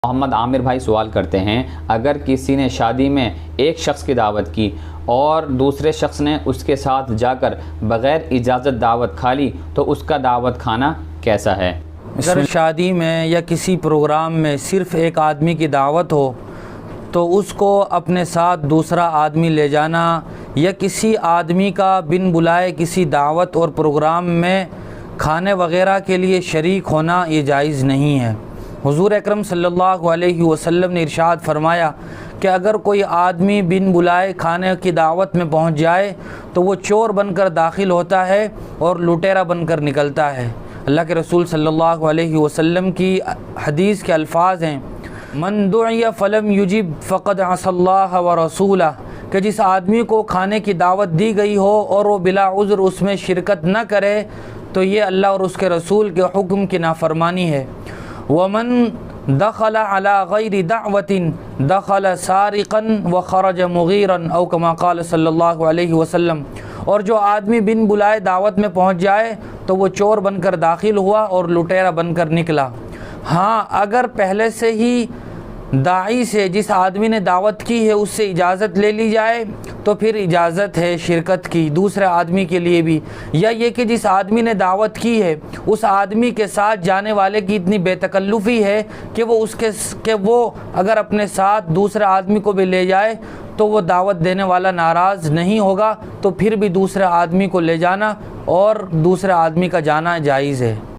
محمد عامر بھائی سوال کرتے ہیں، اگر کسی نے شادی میں ایک شخص کی دعوت کی اور دوسرے شخص نے اس کے ساتھ جا کر بغیر اجازت دعوت کھا لی تو اس کا دعوت کھانا کیسا ہے؟ اگر شادی میں یا کسی پروگرام میں صرف ایک آدمی کی دعوت ہو تو اس کو اپنے ساتھ دوسرا آدمی لے جانا یا کسی آدمی کا بن بلائے کسی دعوت اور پروگرام میں کھانے وغیرہ کے لیے شریک ہونا یہ جائز نہیں ہے۔ حضور اکرم صلی اللہ علیہ وسلم نے ارشاد فرمایا کہ اگر کوئی آدمی بن بلائے کھانے کی دعوت میں پہنچ جائے تو وہ چور بن کر داخل ہوتا ہے اور لٹیرا بن کر نکلتا ہے۔ اللہ کے رسول صلی اللہ علیہ وسلم کی حدیث کے الفاظ ہیں، من دعی فلم یجب فقد عصى اللہ ورسولہ، کہ جس آدمی کو کھانے کی دعوت دی گئی ہو اور وہ بلا عذر اس میں شرکت نہ کرے تو یہ اللہ اور اس کے رسول کے حکم کی نافرمانی ہے۔ ومن دخل على غیر دعوت دخل سارقا وخرج مغیرا او کما قال صلی اللہ علیہ وسلم، اور جو آدمی بن بلائے دعوت میں پہنچ جائے تو وہ چور بن کر داخل ہوا اور لٹیرا بن کر نکلا۔ ہاں، اگر پہلے سے ہی داعی سے، جس آدمی نے دعوت کی ہے، اس سے اجازت لے لی جائے تو پھر اجازت ہے شرکت کی دوسرے آدمی کے لیے بھی، یا یہ کہ جس آدمی نے دعوت کی ہے اس آدمی کے ساتھ جانے والے کی اتنی بے تکلفی ہے کہ وہ اگر اپنے ساتھ دوسرے آدمی کو بھی لے جائے تو وہ دعوت دینے والا ناراض نہیں ہوگا، تو پھر بھی دوسرے آدمی کو لے جانا اور دوسرے آدمی کا جانا جائز ہے۔